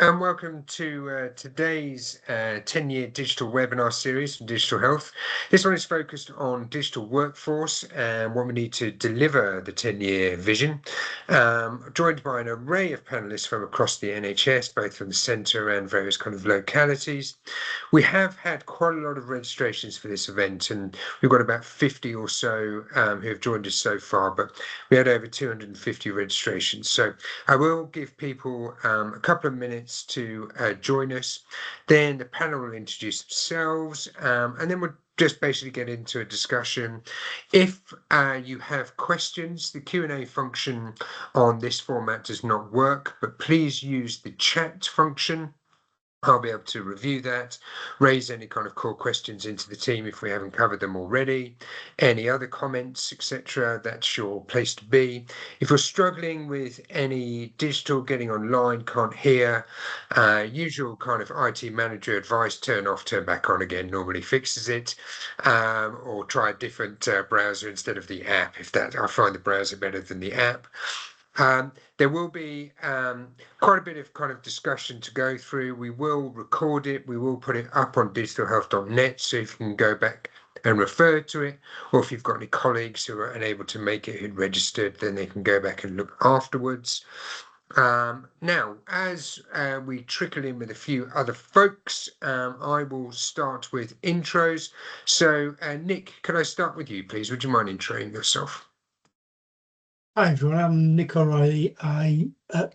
And welcome to today's 10-year digital webinar series from Digital Health. This one is focused on digital workforce and what we need to deliver the 10-year vision. Joined by an array of panelists from across the NHS, both from the centre and various kind of localities. We have had quite a lot of registrations for this event, and we've got about 50 or so who have joined us so far, but we had over 250 registrations. So I will give people a couple of minutes to join us. Then the panel will introduce themselves, and then we'll just basically get into a discussion. If you have questions, the Q&A function on this format does not work, but please use the chat function. I'll be able to review that, raise any kind of core questions into the team if we haven't covered them already. Any other comments, etc., that's your place to be. If you're struggling with any digital, getting online, can't hear, usual kind of IT manager advice, turn off, turn back on again, normally fixes it. Or try a different browser instead of the app, if that, I find the browser better than the app. There will be quite a bit of kind of discussion to go through. We will record it. We will put it up on digitalhealth.net, so if you can go back and refer to it, or if you've got any colleagues who are unable to make it who'd registered, then they can go back and look afterwards. Now, as we trickle in with a few other folks, I will start with intros. So, Nick, could I start with you, please? Would you mind introing yourself? Hi everyone, I'm Nick O'Reilly.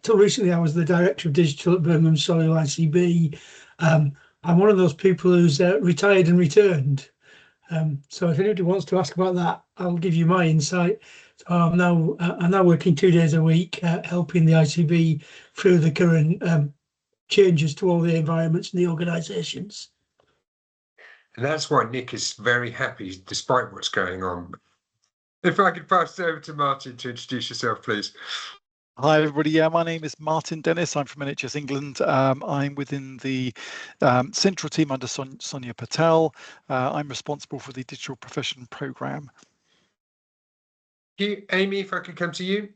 Till recently I was the Director of Digital at Birmingham Solihull ICB. I'm one of those people who's retired and returned. So if anybody wants to ask about that, I'll give you my insight. So I'm now working 2 days a week, helping the ICB through the current changes to all the environments and the organisations. And that's why Nick is very happy despite what's going on. If I could pass it over to Martin to introduce yourself, please. Hi, everybody. Yeah, my name is Martin Dennis. I'm from NHS England. I'm within the central team under Sonia Patel. I'm responsible for the digital profession programme. Amy, if I could come to you.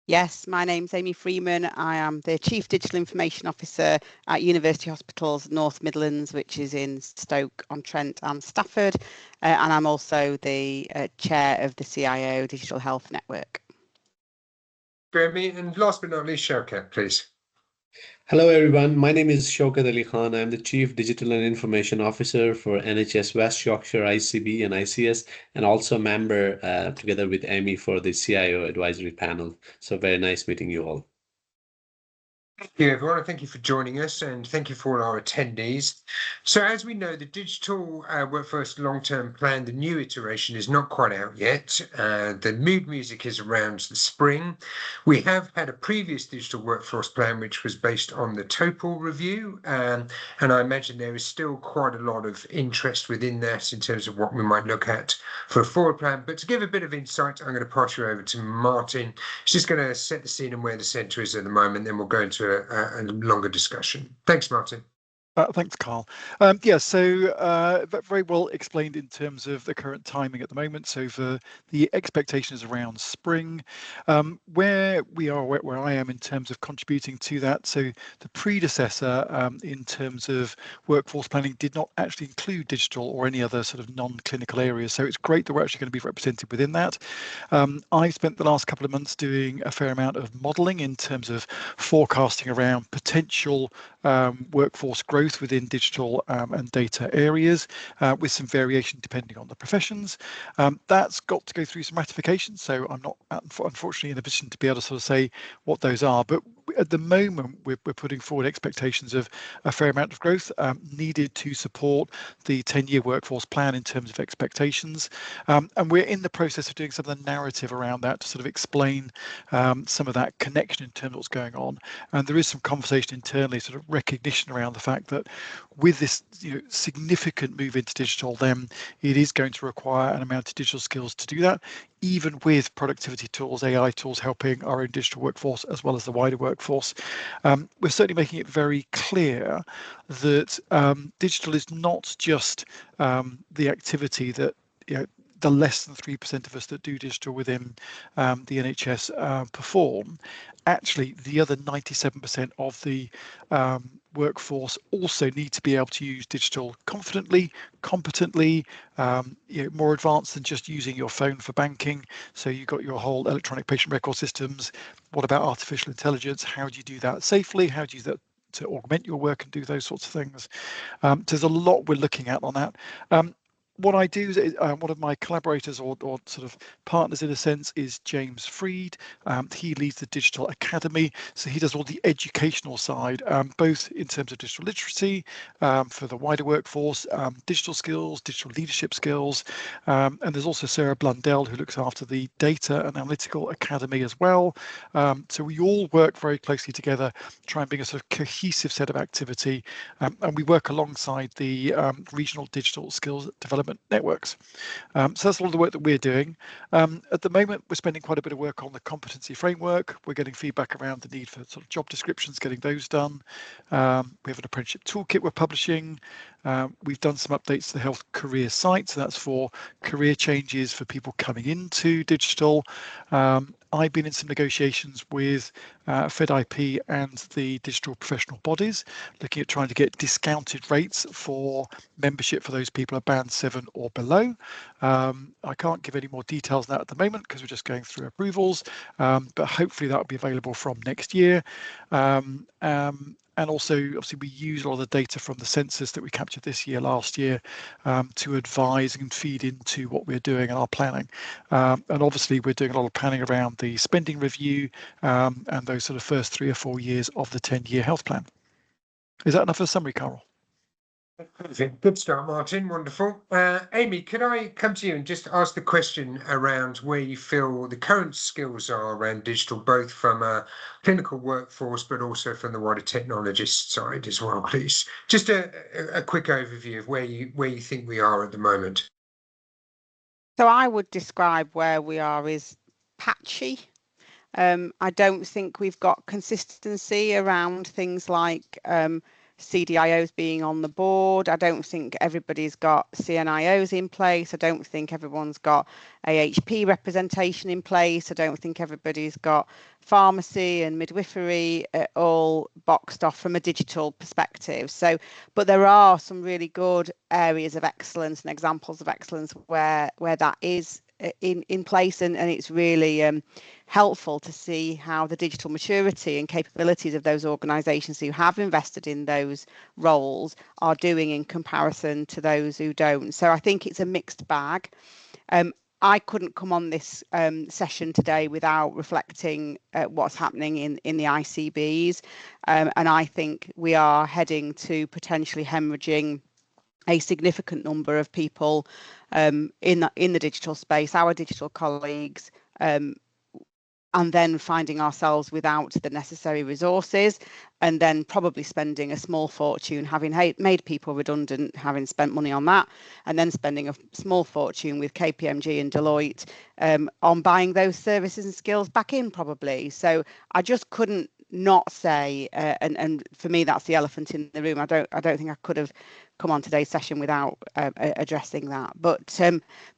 Yes, my name's Amy Freeman. I am the Chief Digital Information Officer at University Hospitals North Midlands, which is in Stoke-on-Trent and Stafford. And I'm also the Chair of the CIO Digital Health Network. Jeremy, and last but not least, Shaukat, please. Hello everyone, my name is Shaukat Ali Khan. I'm the Chief Digital and Information Officer for NHS West Yorkshire ICB and ICS, and also a member together with Amy for the CIO advisory panel. So very nice meeting you all. Thank you, everyone. Thank you for joining us, and thank you for all our attendees. So, as we know, the Digital Workforce Long-Term Plan, the new iteration, is not quite out yet. The mood music is around the spring. We have had a previous Digital Workforce Plan, which was based on the TOPL review, and I imagine there is still quite a lot of interest within that in terms of what we might look at for a forward plan. But to give a bit of insight, I'm going to pass you over to Martin. He's just going to set the scene and where the centre is at the moment, then we'll go into a longer discussion. Thanks, Martin. Thanks, Carl. Yeah, so very well explained in terms of the current timing at the moment. So for the expectations around spring, where we are, where I am in terms of contributing to that. So the predecessor in terms of workforce planning did not actually include digital or any other sort of non-clinical areas. So it's great that we're actually going to be represented within that. I've spent the last couple of months doing a fair amount of modelling in terms of forecasting around potential workforce growth within digital and data areas, with some variation depending on the professions. That's got to go through some ratification, so I'm not unfortunately in a position to be able to sort of say what those are, but at the moment we're putting forward expectations of a fair amount of growth needed to support the 10-year workforce plan in terms of expectations, and we're in the process of doing some of the narrative around that to sort of explain some of that connection in terms of what's going on. And there is some conversation internally, sort of recognition around the fact that with this significant move into digital, then it is going to require an amount of digital skills to do that, even with productivity tools, AI tools helping our own digital workforce as well as the wider workforce. We're certainly making it very clear that digital is not just the activity that the less than 3% of us that do digital within the NHS perform, actually the other 97% of the workforce also need to be able to use digital confidently, competently, more advanced than just using your phone for banking. So you've got your whole electronic patient record systems. What about artificial intelligence? How do you do that safely? How do you do that to augment your work and do those sorts of things? So there's a lot we're looking at on that. What I do is one of my collaborators or sort of partners in a sense is James Freed. He leads the Digital Academy, so he does all the educational side, both in terms of digital literacy for the wider workforce, digital skills, digital leadership skills, and there's also Sarah Blundell who looks after the Data and Analytical Academy as well. So we all work very closely together, try and bring a sort of cohesive set of activity, and we work alongside the regional digital skills development networks. So that's all the work that we're doing. At the moment, we're spending quite a bit of work on the competency framework. We're getting feedback around the need for sort of job descriptions, getting those done. We have an apprenticeship toolkit we're publishing. We've done some updates to the health career site, so that's for career changes for people coming into digital. I've been in some negotiations with FedIP and the digital professional bodies, looking at trying to get discounted rates for membership for those people at band 7 or below. I can't give any more details on that at the moment because we're just going through approvals, but hopefully that will be available from next year. And also, obviously, we use a lot of the data from the census that we captured this year, last year, to advise and feed into what we're doing and our planning. And obviously, we're doing a lot of planning around the spending review and those sort of first 3 or 4 years of the 10-year health plan. Is that enough of a summary, Carol? Good start, Martin. Wonderful. Amy, could I come to you and just ask the question around where you feel the current skills are around digital, both from a clinical workforce, but also from the wider technologist side as well, please? Just a quick overview of where you think we are at the moment. So I would describe where we are as patchy. I don't think we've got consistency around things like CDIOs being on the board. I don't think everybody's got CNIOs in place. I don't think everyone's got AHP representation in place. I don't think everybody's got pharmacy and midwifery all boxed off from a digital perspective. So, but there are some really good areas of excellence and examples of excellence where that is in place, and it's really helpful to see how the digital maturity and capabilities of those organisations who have invested in those roles are doing in comparison to those who don't. So I think it's a mixed bag. I couldn't come on this session today without reflecting what's happening in the ICBs, and I think we are heading to potentially hemorrhaging a significant number of people in the digital space, our digital colleagues, and then finding ourselves without the necessary resources, and then probably spending a small fortune having made people redundant, having spent money on that, and then spending a small fortune with KPMG and Deloitte on buying those services and skills back in probably. So I just couldn't not say, and for me that's the elephant in the room. I don't think I could have come on today's session without addressing that. But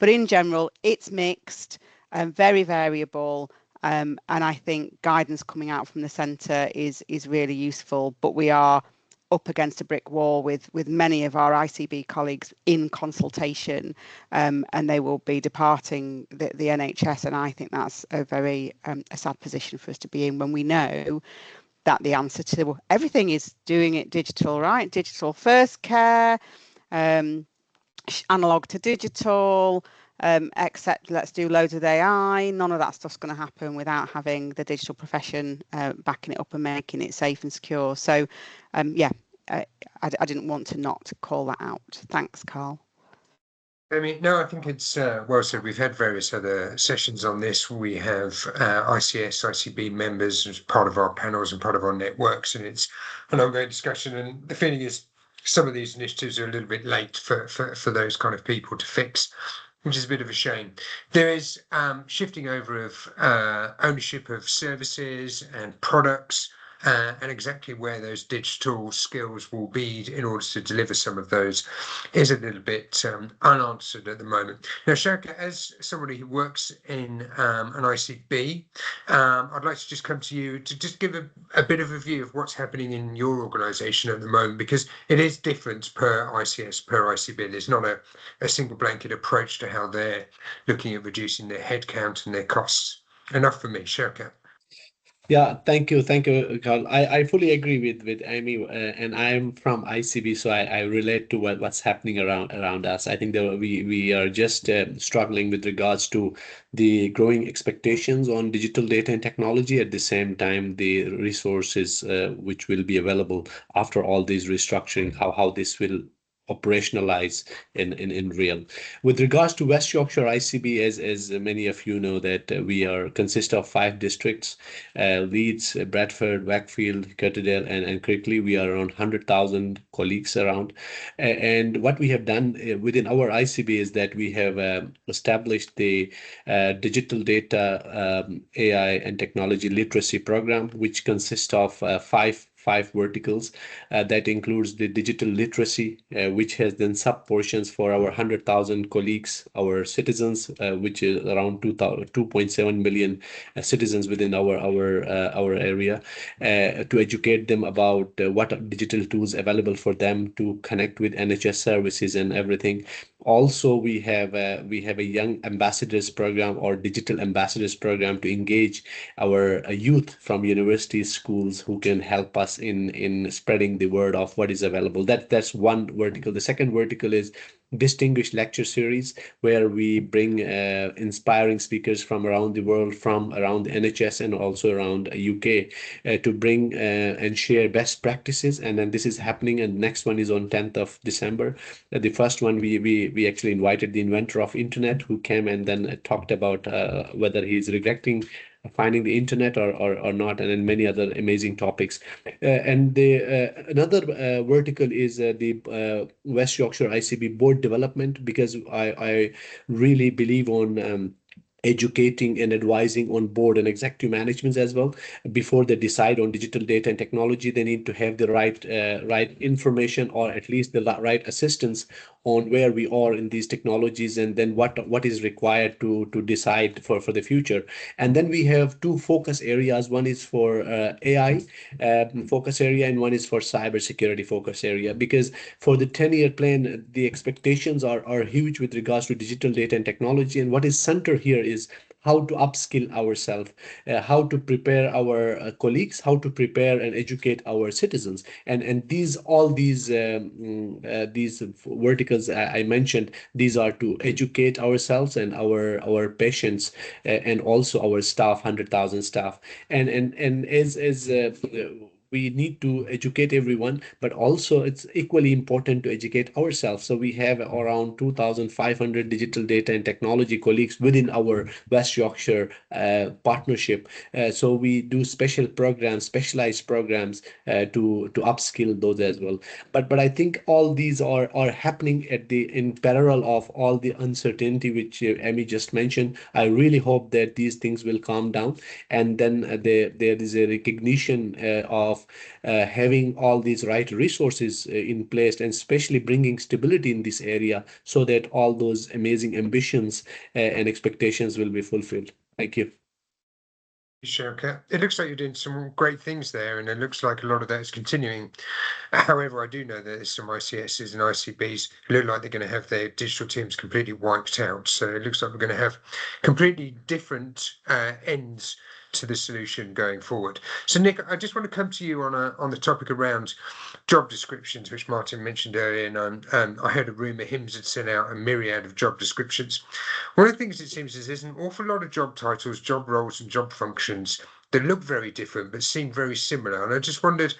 in general, it's mixed and very variable. And I think guidance coming out from the centre is really useful, but we are up against a brick wall with many of our ICB colleagues in consultation, and they will be departing the NHS, and I think that's a very a sad position for us to be in when we know that the answer to everything is doing it digital, right? Digital first care, analog to digital, except let's do loads of AI. None of that stuff's going to happen without having the digital profession backing it up and making it safe and secure. So yeah, I didn't want to not call that out. Thanks, Carl. I mean, no, I think it's well said. We've had various other sessions on this. We have ICS, ICB members as part of our panels and part of our networks, and it's an ongoing discussion. And the feeling is some of these initiatives are a little bit late for those kind of people to fix, which is a bit of a shame. There is shifting over of ownership of services and products and exactly where those digital skills will be in order to deliver some of those is a little bit unanswered at the moment. Now, Shaka, as somebody who works in an ICB, I'd like to just come to you to just give a bit of a view of what's happening in your organisation at the moment, because it is different per ICS, per ICB. There's not a single blanket approach to how they're looking at reducing their headcount and their costs. Enough for me, Shaka. Yeah, thank you, Carl. I fully agree with Amy, and I'm from ICB, so I relate to what's happening around us. I think that we are just struggling with regards to the growing expectations on digital data and technology. At the same time, the resources which will be available after all these restructuring, how this will operationalize in real. With regards to West Yorkshire ICB, as many of you know, that we consist of 5 districts: Leeds, Bradford, Wakefield, Kirkdale, and Crickley. We are around 100,000 colleagues around. And what we have done within our ICB is that we have established the digital data, AI and technology literacy program, which consists of five verticals. That includes the digital literacy, which has then sub portions for our 100,000 colleagues, our citizens, which is around 2.7 million citizens within our area, to educate them about what are digital tools available for them to connect with NHS services and everything. Also, we have a young ambassadors program or digital ambassadors program to engage our youth from universities, schools, who can help us in spreading the word of what is available. That's one vertical. The second vertical is distinguished lecture series, where we bring inspiring speakers from around the world, from around the NHS and also around UK, to bring and share best practices. And then this is happening, and next one is on 10th of December. The first one, we actually invited the inventor of internet, who came and then talked about whether he's regretting finding the internet or not, and then many other amazing topics. And the another vertical is the West Yorkshire ICB board development, because I really believe on educating and advising on board and executive managements as well. Before they decide on digital data and technology, they need to have the right information, or at least the right assistance on where we are in these technologies, and then what is required to decide for the future. And then we have 2 focus areas. One is for AI focus area, and one is for cybersecurity focus area, because for the 10-year plan, the expectations are huge with regards to digital data and technology. And what is center here is how to upskill ourselves, how to prepare our colleagues, how to prepare and educate our citizens. And all these verticals I mentioned, these are to educate ourselves and our patients, and also our staff, 100,000 staff. And as we need to educate everyone, but also it's equally important to educate ourselves. So we have around 2,500 digital data and technology colleagues within our West Yorkshire partnership. So we do specialized programs to upskill those as well. But I think all these are happening in parallel of all the uncertainty which Amy just mentioned. I really hope that these things will calm down, and then there is a recognition of having all these right resources in place, and especially bringing stability in this area, so that all those amazing ambitions and expectations will be fulfilled. Thank you. Shaukat, it looks like you're doing some great things there, and it looks like a lot of that is continuing. However, I do know that there's some ICSs and ICBs who look like they're going to have their digital teams completely wiped out. So it looks like we're going to have completely different ends to the solution going forward. So Nick, I just want to come to you on the topic around job descriptions, which Martin mentioned earlier, and I heard a rumor HIMSS had sent out a myriad of job descriptions. One of the things it seems is there's an awful lot of job titles, job roles, and job functions that look very different but seem very similar. And I just wondered,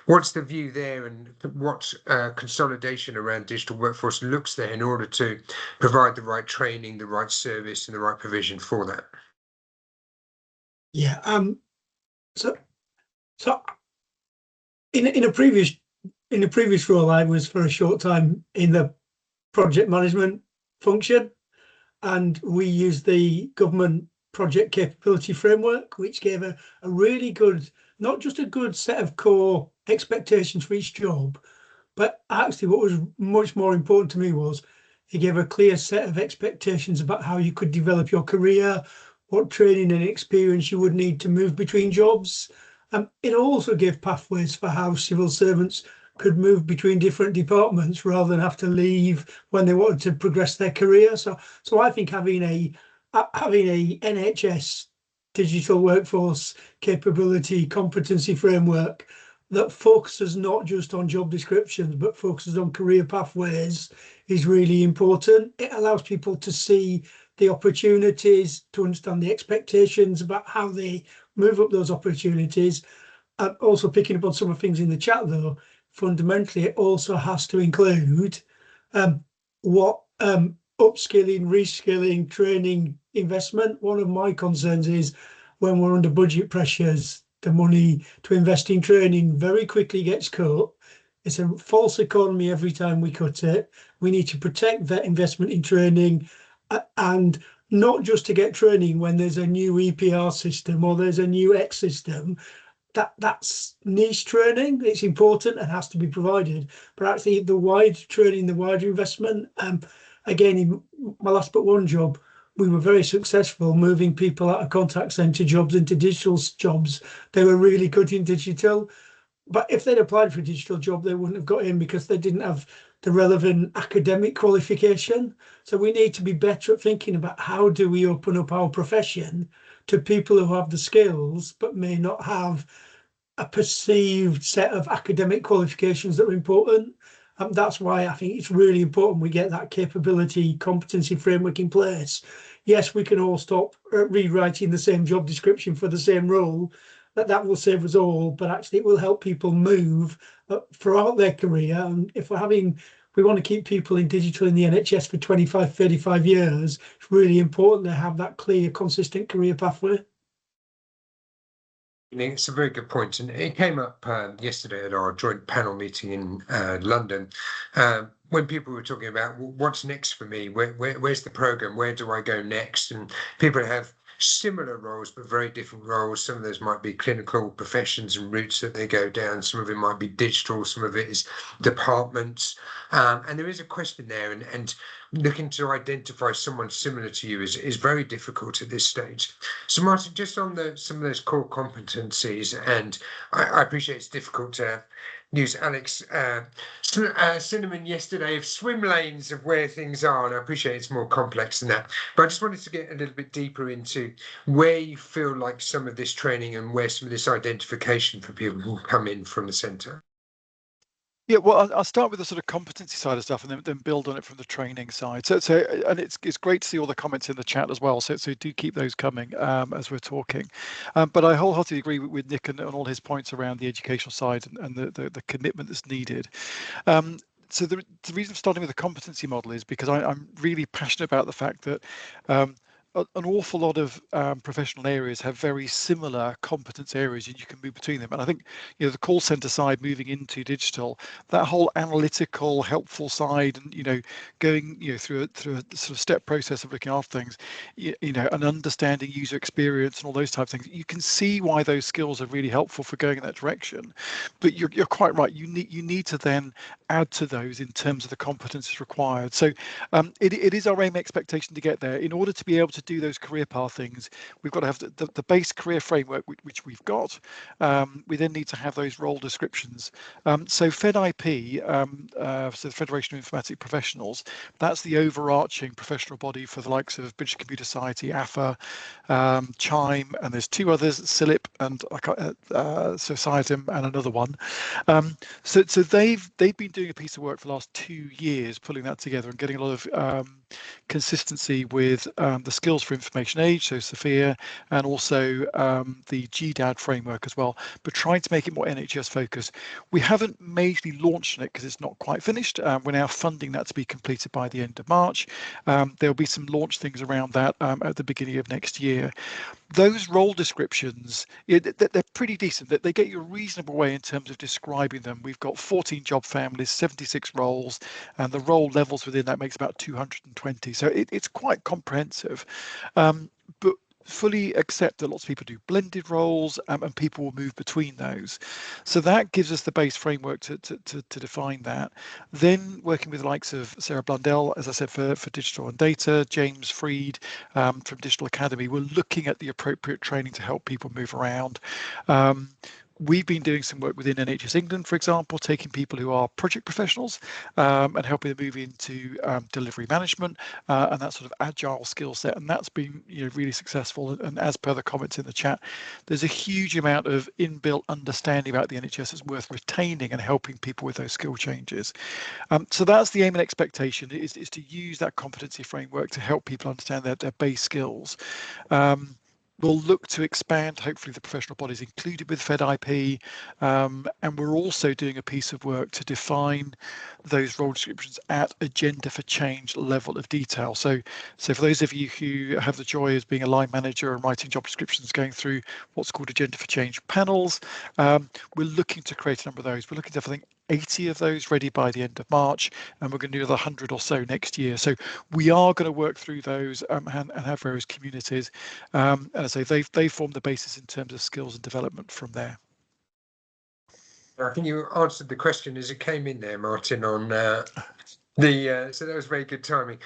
what's the view there, and what consolidation around digital workforce looks there in order to provide the right training, the right service, and the right provision for that? Yeah. So in a previous role, I was for a short time in the project management function, and we used the government project capability framework, which gave a really good not just a good set of core expectations for each job, but actually what was much more important to me was he gave a clear set of expectations about how you could develop your career, what training and experience you would need to move between jobs. It also gave pathways for how civil servants could move between different departments rather than have to leave when they wanted to progress their career. So I think having a NHS digital workforce capability competency framework that focuses not just on job descriptions but focuses on career pathways is really important. It allows people to see the opportunities, to understand the expectations about how they move up those opportunities. And also picking up on some of the things in the chat though, fundamentally it also has to include what upskilling, reskilling, training, investment. One of my concerns is when we're under budget pressures, the money to invest in training very quickly gets cut. It's a false economy every time we cut it. We need to protect that investment in training, and not just to get training when there's a new EPR system or there's a new X system. That's niche training. It's important and has to be provided, but actually the wide training, the wider investment. Again, in my last but one job, we were very successful moving people out of contact centre jobs into digital jobs. They were really good in digital, but if they'd applied for a digital job, they wouldn't have got in because they didn't have the relevant academic qualification. So we need to be better at thinking about how do we open up our profession to people who have the skills but may not have a perceived set of academic qualifications that are important. That's why I think it's really important we get that capability competency framework in place. Yes, we can all stop rewriting the same job description for the same role. That will save us all, but actually it will help people move throughout their career. And if we want to keep people in digital in the NHS for 25, 35 years, it's really important to have that clear, consistent career pathway. It's a very good point, and it came up yesterday at our joint panel meeting in London when people were talking about what's next for me, where's the program, where do I go next, and people have similar roles but very different roles. Some of those might be clinical professions and routes that they go down, some of it might be digital, some of it is departments, and there is a question there, and looking to identify someone similar to you is very difficult at this stage. So Martin, just on some of those core competencies, and I appreciate it's difficult to use Alex Cinnamon yesterday of swim lanes of where things are, and I appreciate it's more complex than that. But I just wanted to get a little bit deeper into where you feel like some of this training and where some of this identification for people who come in from the centre. Yeah, well, I'll start with the sort of competency side of stuff, and then build on it from the training side. So and it's great to see all the comments in the chat as well. So do keep those coming as we're talking. But I wholeheartedly agree with Nick and all his points around the educational side and the commitment that's needed. So the reason I'm starting with the competency model is because I'm really passionate about the fact that an awful lot of professional areas have very similar competence areas, and you can move between them. And I think, the call center side moving into digital, that whole analytical, helpful side, and going through a sort of step process of looking after things, and understanding user experience and all those types of things. You can see why those skills are really helpful for going in that direction. But you're quite right. You need to then add to those in terms of the competences required. So it is our aim expectation to get there. In order to be able to do those career path things, we've got to have the base career framework, which we've got. We then need to have those role descriptions. So FedIP, so the Federation of Informatic Professionals, that's the overarching professional body for the likes of British Computer Society, AFA, Chime, and there's two others, CILIP and Societum, and another one. So they've been doing a piece of work for the last 2 years, pulling that together and getting a lot of consistency with the skills for information age, so Sophia, and also the GDAD framework as well, but trying to make it more NHS focused. We haven't majorly launched it because it's not quite finished. We're now funding that to be completed by the end of March. There'll be some launch things around that at the beginning of next year. Those role descriptions, they're pretty decent. They get you a reasonable way in terms of describing them. We've got 14 job families, 76 roles, and the role levels within that makes about 220. So it's quite comprehensive. But fully accept that lots of people do blended roles, and people will move between those. So that gives us the base framework to define that. Then working with the likes of Sarah Blundell, as I said, for digital and data, James Freed from Digital Academy, we're looking at the appropriate training to help people move around. We've been doing some work within NHS England, for example, taking people who are project professionals and helping them move into delivery management and that sort of agile skill set. And that's been really successful. And as per the comments in the chat, there's a huge amount of inbuilt understanding about the NHS that's worth retaining and helping people with those skill changes. So that's the aim and expectation, is to use that competency framework to help people understand their base skills. We'll look to expand, hopefully, the professional bodies included with FedIP, and we're also doing a piece of work to define those role descriptions at agenda for change level of detail. So for those of you who have the joy as being a line manager and writing job descriptions, going through what's called agenda for change panels, we're looking to create a number of those. We're looking to, I think, 80 of those ready by the end of March, and we're going to do another 100 or so next year. So we are going to work through those and have various communities. And I say they form the basis in terms of skills and development from there. I think you answered the question as it came in there, Martin, on so that was very good timing.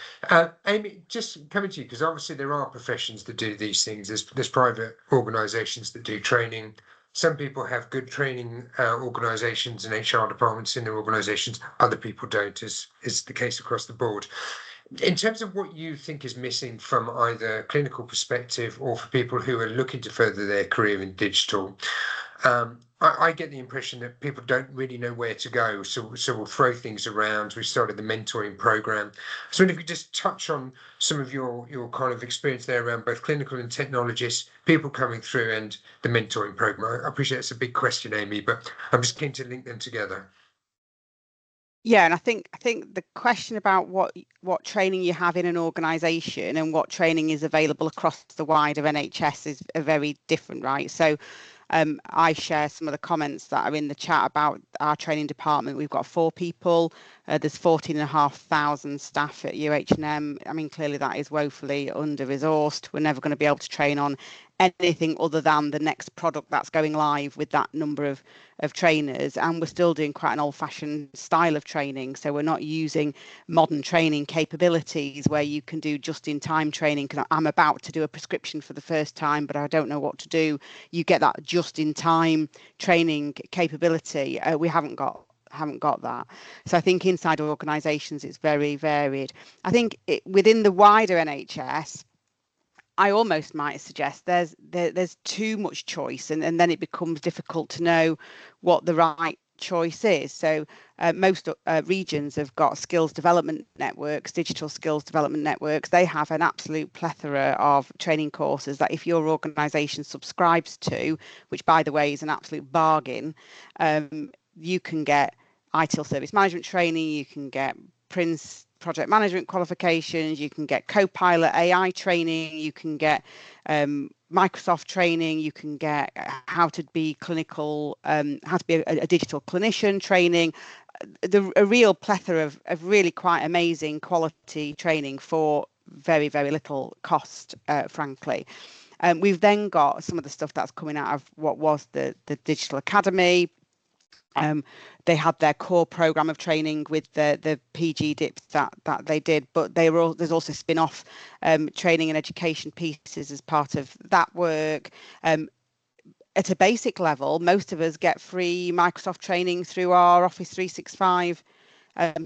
Amy, just coming to you, because obviously there are professions that do these things. There's private organisations that do training. Some people have good training organisations and HR departments in their organisations. Other people don't, as is the case across the board. In terms of what you think is missing from either a clinical perspective or for people who are looking to further their career in digital, I get the impression that people don't really know where to go. So we'll throw things around. We started the mentoring program. So if you could just touch on some of your kind of experience there around both clinical and technologists, people coming through, and the mentoring program. I appreciate it's a big question, Amy, but I'm just keen to link them together. Yeah, and I think the question about what training you have in an organisation and what training is available across the wider NHS is very different, right? So I share some of the comments that are in the chat about our training department. We've got 4 people. There's 14,500 staff at UH&M. I mean, clearly that is woefully under-resourced. We're never going to be able to train on anything other than the next product that's going live with that number of trainers, and we're still doing quite an old-fashioned style of training. So we're not using modern training capabilities where you can do just-in-time training. Because I'm about to do a prescription for the first time, but I don't know what to do. You get that just-in-time training capability. We haven't got that. So I think inside organisations it's very varied. I think within the wider NHS, I almost might suggest there's too much choice, and then it becomes difficult to know what the right choice is. So most regions have got skills development networks, digital skills development networks. They have an absolute plethora of training courses that if your organisation subscribes to, which by the way is an absolute bargain, you can get ITIL service management training, you can get Prince project management qualifications, you can get Copilot AI training, you can get Microsoft training, you can get how to be clinical, how to be a digital clinician training, a real plethora of really quite amazing quality training for very, very little cost, frankly. We've then got some of the stuff that's coming out of what was the Digital Academy. They had their core program of training with the PG dips that they did, but there's also spin-off training and education pieces as part of that work. At a basic level, most of us get free Microsoft training through our Office 365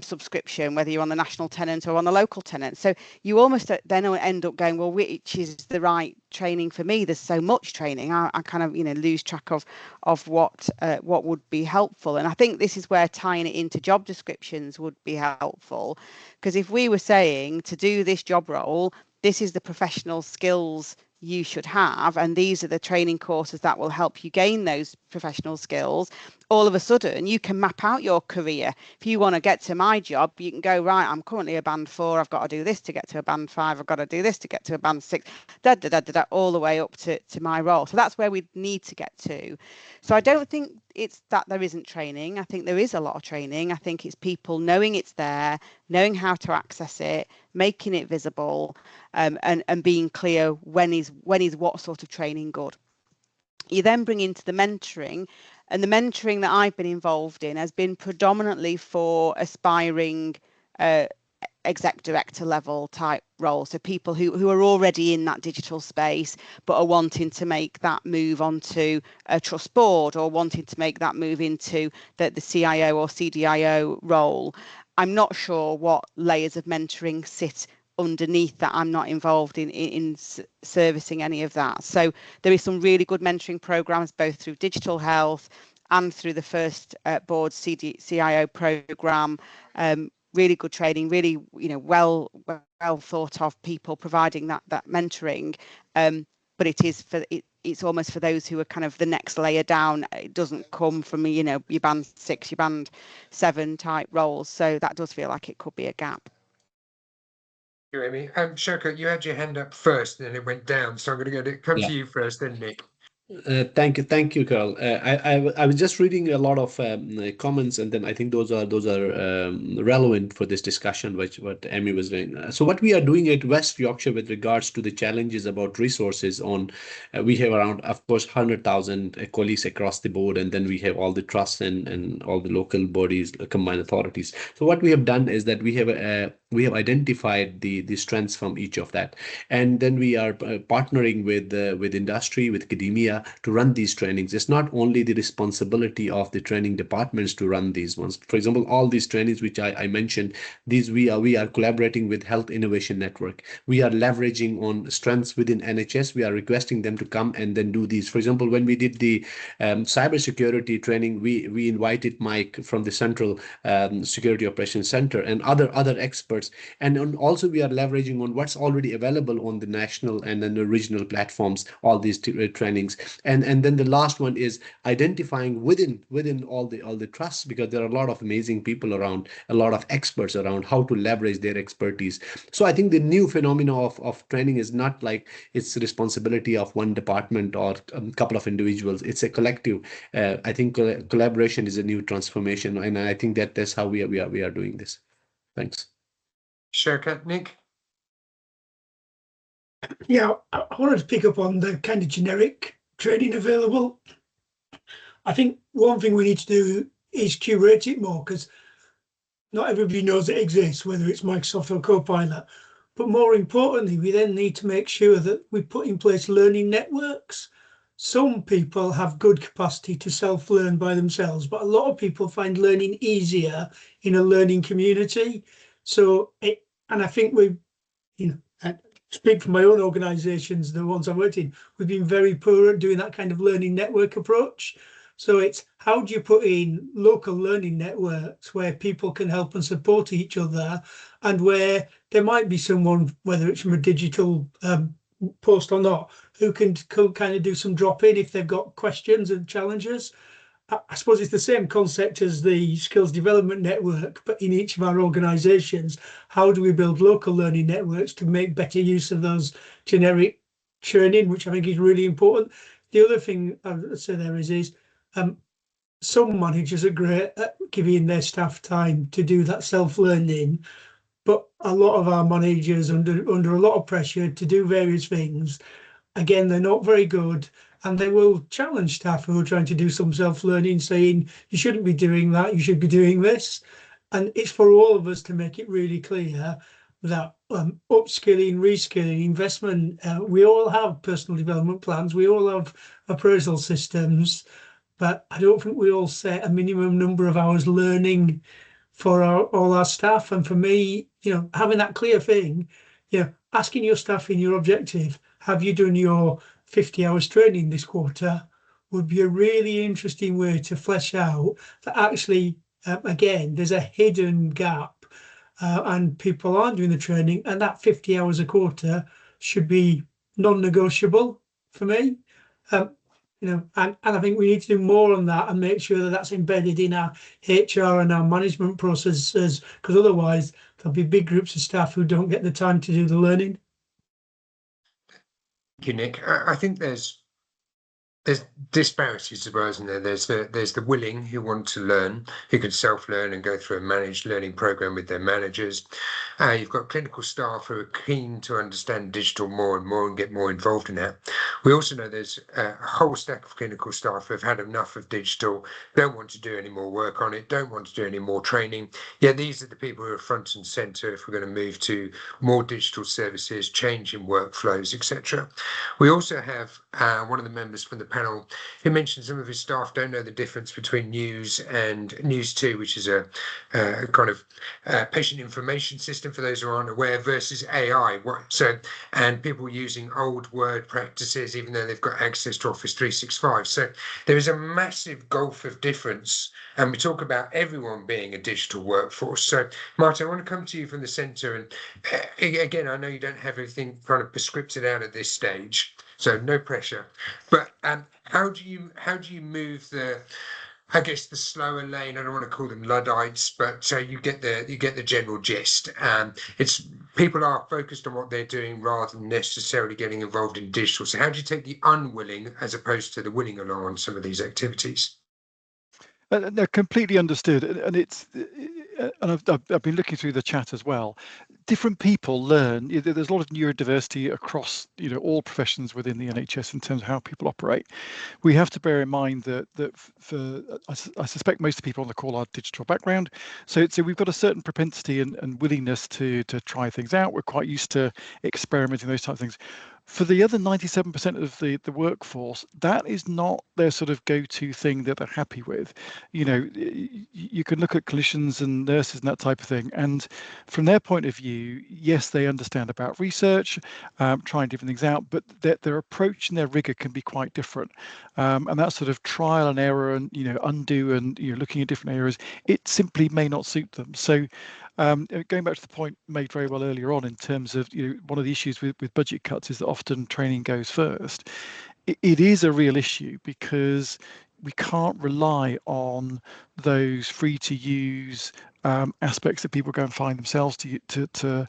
subscription, whether you're on the national tenant or on the local tenant. So you almost then end up going, well, which is the right training for me? There's so much training. I kind of lose track of what would be helpful. And I think this is where tying it into job descriptions would be helpful, because if we were saying to do this job role, this is the professional skills you should have, and these are the training courses that will help you gain those professional skills, all of a sudden you can map out your career. If you want to get to my job, you can go, right, I'm currently a band 4, I've got to do this to get to a band 5, I've got to do this to get to a band 6, all the way up to my role. So that's where we need to get to. So I don't think it's that there isn't training. I think there is a lot of training. I think it's people knowing it's there, knowing how to access it, making it visible, and being clear when is what sort of training good. You then bring into the mentoring, and the mentoring that I've been involved in has been predominantly for aspiring exec director level type roles, so people who are already in that digital space but are wanting to make that move onto a trust board, or wanting to make that move into the CIO or CDIO role. I'm not sure what layers of mentoring sit underneath that. I'm not involved in servicing any of that. So there is some really good mentoring programs, both through Digital Health and through the First Board CIO program. Really good training, really, well thought of people providing that mentoring. But it's almost for those who are kind of the next layer down. It doesn't come from your band 6, your band 7 type roles. So that does feel like it could be a gap. You, Amy. Shaukat, you had your hand up first, and then it went down. So I'm going to come to you first, then Nick. Thank you, Carl. I was just reading a lot of comments, and then I think those are relevant for this discussion, what Amy was doing. So what we are doing at West Yorkshire with regards to the challenges about resources we have around, of course, 100,000 colleagues across the board, and then we have all the trusts and all the local bodies, combined authorities. So what we have done is that we have identified the strengths from each of that, and then we are partnering with industry, with academia, to run these trainings. It's not only the responsibility of the training departments to run these ones. For example, all these trainings which I mentioned, these we are collaborating with Health Innovation Network. We are leveraging on strengths within NHS. We are requesting them to come and then do these. For example, when we did the cybersecurity training, we invited Mike from the Central Security Operations Center and other experts. And also we are leveraging on what's already available on the national and then the regional platforms, all these trainings. And then the last one is identifying within all the trusts, because there are a lot of amazing people around, a lot of experts around, how to leverage their expertise. So I think the new phenomena of training is not like it's the responsibility of one department or a couple of individuals. It's a collective. I think collaboration is a new transformation, and I think that's how we are doing this. Thanks. Shaukat, Nick? Yeah, I wanted to pick up on the kind of generic training available. I think one thing we need to do is curate it more, because not everybody knows it exists, whether it's Microsoft or Copilot. But more importantly, we then need to make sure that we put in place learning networks. Some people have good capacity to self-learn by themselves, but a lot of people find learning easier in a learning community. So, and I think I speak for my own organisations, the ones I worked in, we've been very poor at doing that kind of learning network approach. So it's, how do you put in local learning networks where people can help and support each other, and where there might be someone, whether it's from a digital post or not, who can kind of do some drop-in if they've got questions and challenges. I suppose it's the same concept as the skills development network, but in each of our organisations, how do we build local learning networks to make better use of those generic training, which I think is really important. The other thing I'd say there is some managers are great at giving their staff time to do that self-learning, but a lot of our managers under a lot of pressure to do various things, again, they're not very good. And they will challenge staff who are trying to do some self-learning, saying, you shouldn't be doing that, you should be doing this. And it's for all of us to make it really clear that upskilling, reskilling, investment, we all have personal development plans, we all have appraisal systems, but I don't think we all set a minimum number of hours learning for all our staff. And for me, having that clear thing, asking your staff in your objective, have you done your 50 hours training this quarter, would be a really interesting way to flesh out that actually, again, there's a hidden gap and people aren't doing the training, and that 50 hours a quarter should be non-negotiable for me. And I think we need to do more on that and make sure that that's embedded in our HR and our management processes, because otherwise there'll be big groups of staff who don't get the time to do the learning. Thank you, Nick. I think there's there's disparities as well, isn't there? There's the willing who want to learn, who can self-learn and go through a managed learning program with their managers. You've got clinical staff who are keen to understand digital more and more and get more involved in that. We also know there's a whole stack of clinical staff who have had enough of digital, don't want to do any more work on it, don't want to do any more training. Yeah, these are the people who are front and center if we're going to move to more digital services, change in workflows, etc. We also have one of the members from the panel who mentioned some of his staff don't know the difference between News and News2, which is a kind of patient information system for those who aren't aware, versus AI. And people using old word practices, even though they've got access to Office 365. So there is a massive gulf of difference. And we talk about everyone being a digital workforce. So, Martin, I want to come to you from the centre. And again, I know you don't have everything kind of prescripted out at this stage, so no pressure. But how do you move the, I guess, the slower lane? I don't want to call them Luddites, but you get the general gist. It's people are focused on what they're doing rather than necessarily getting involved in digital. So how do you take the unwilling as opposed to the willing along on some of these activities? No, completely understood, and it's and I've been looking through the chat as well. Different people learn. There's a lot of neurodiversity across all professions within the NHS in terms of how people operate. We have to bear in mind that I suspect most of the people on the call are digital background, so we've got a certain propensity and willingness to try things out. We're quite used to experimenting, those type of things. For the other 97% of the workforce, that is not their sort of go-to thing that they're happy with. You can look at clinicians and nurses and that type of thing, and from their point of view, yes, they understand about research, trying different things out, but their approach and their rigor can be quite different. And that sort of trial and error and undo and looking at different areas, it simply may not suit them. So going back to the point made very well earlier on in terms of one of the issues with budget cuts is that often training goes first. It is a real issue because we can't rely on those free to use aspects that people go and find themselves to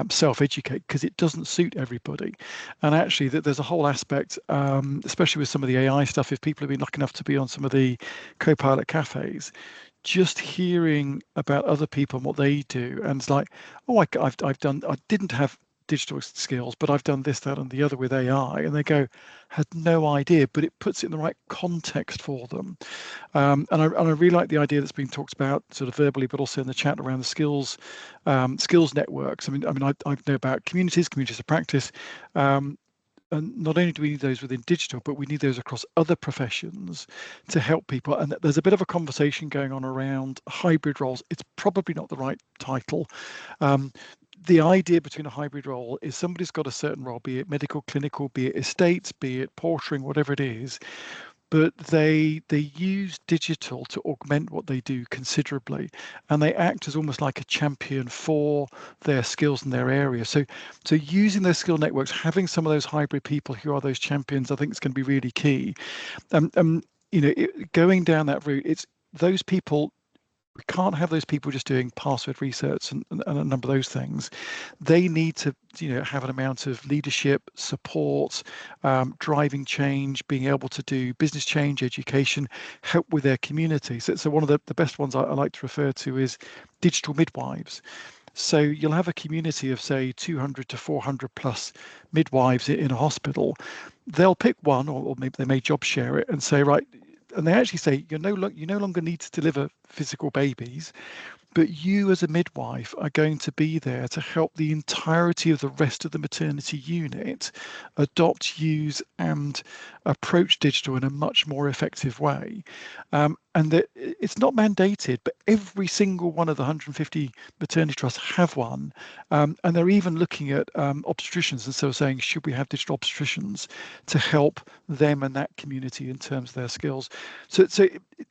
self-educate, because it doesn't suit everybody. And actually there's a whole aspect, especially with some of the AI stuff, if people have been lucky enough to be on some of the Copilot cafes, just hearing about other people and what they do, and it's like, oh, I didn't have digital skills, but I've done this, that, and the other with AI, and they go, had no idea, but it puts it in the right context for them. And I really like the idea that's been talked about sort of verbally, but also in the chat around the skills networks. I mean, I know about communities of practice. And not only do we need those within digital, but we need those across other professions to help people. And there's a bit of a conversation going on around hybrid roles. It's probably not the right title. The idea between a hybrid role is somebody's got a certain role, be it medical, clinical, be it estates, be it portering, whatever it is, but they use digital to augment what they do considerably, and they act as almost like a champion for their skills in their area. So using those skill networks, having some of those hybrid people who are those champions, I think is going to be really key. Going down that route, it's those people. We can't have those people just doing password research and a number of those things. They need to, have an amount of leadership, support, driving change, being able to do business change, education, help with their community. So one of the best ones I like to refer to is digital midwives. So you'll have a community of, say, 200 to 400 plus midwives in a hospital. They'll pick one, or maybe they may job share it and say, right, and they actually say you no longer need to deliver physical babies, but you as a midwife are going to be there to help the entirety of the rest of the maternity unit adopt, use, and approach digital in a much more effective way. And that it's not mandated, but every single one of the 150 maternity trusts have one. And they're even looking at obstetricians, and so saying, should we have digital obstetricians to help them and that community in terms of their skills? So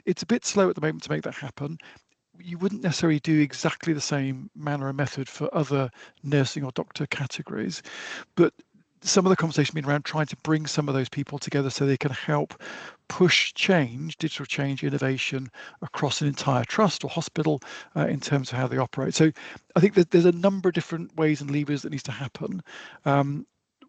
it's a bit slow at the moment to make that happen. You wouldn't necessarily do exactly the same manner and method for other nursing or doctor categories, but some of the conversation been around trying to bring some of those people together so they can help push change, digital change, innovation across an entire trust or hospital in terms of how they operate. So I think that there's a number of different ways and levers that needs to happen.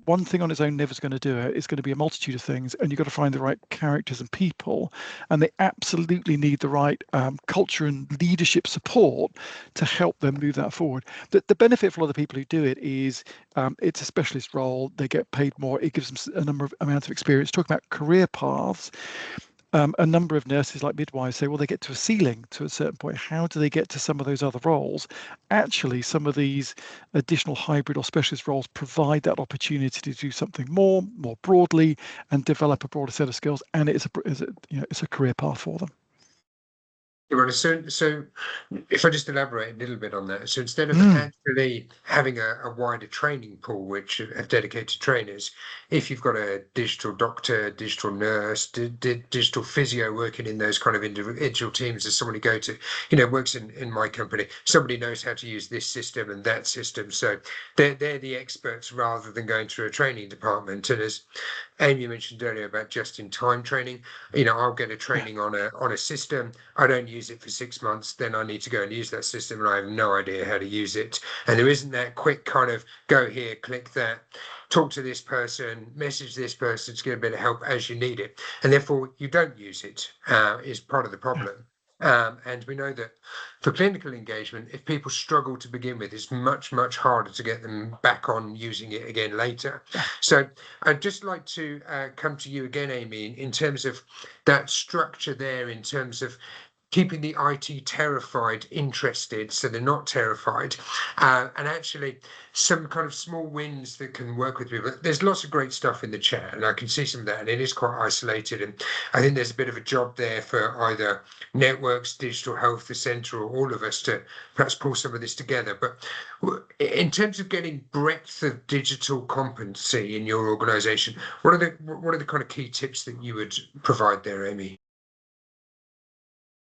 one thing on its own never is going to do it. It's going to be a multitude of things, and you've got to find the right characters and people, and they absolutely need the right culture and leadership support to help them move that forward. The benefit for a lot of the people who do it is it's a specialist role. They get paid more. It gives them a amount of experience. Talking about career paths, a number of nurses like midwives say, well, they get to a ceiling to a certain point. How do they get to some of those other roles? Actually, some of these additional hybrid or specialist roles provide that opportunity to do something more broadly and develop a broader set of skills. And it's a career path for them. So if I just elaborate a little bit on that, so instead of actually having a wider training pool, which have dedicated trainers, if you've got a digital doctor, digital nurse, digital physio working in those kind of individual teams, as someone who go to, works in my company, somebody knows how to use this system and that system. So they're the experts rather than going through a training department. And as Amy mentioned earlier about just-in-time training, I'll get a training on a system. I don't use it for 6 months, then I need to go and use that system, and I have no idea how to use it. And there isn't that quick kind of go here, click that, talk to this person, message this person to get a bit of help as you need it, and therefore you don't use it. Is part of the problem. And we know that for clinical engagement, if people struggle to begin with, it's much, much harder to get them back on using it again later. So I'd just like to come to you again, Amy, in terms of that structure there, in terms of keeping the IT terrified interested so they're not terrified, and actually some kind of small wins that can work with people. There's lots of great stuff in the chat, and I can see some of that, and it is quite isolated, and I think there's a bit of a job there for either networks, digital health, the centre, or all of us to perhaps pull some of this together. But in terms of getting breadth of digital competency in your organisation, what are the kind of key tips that you would provide there, Amy?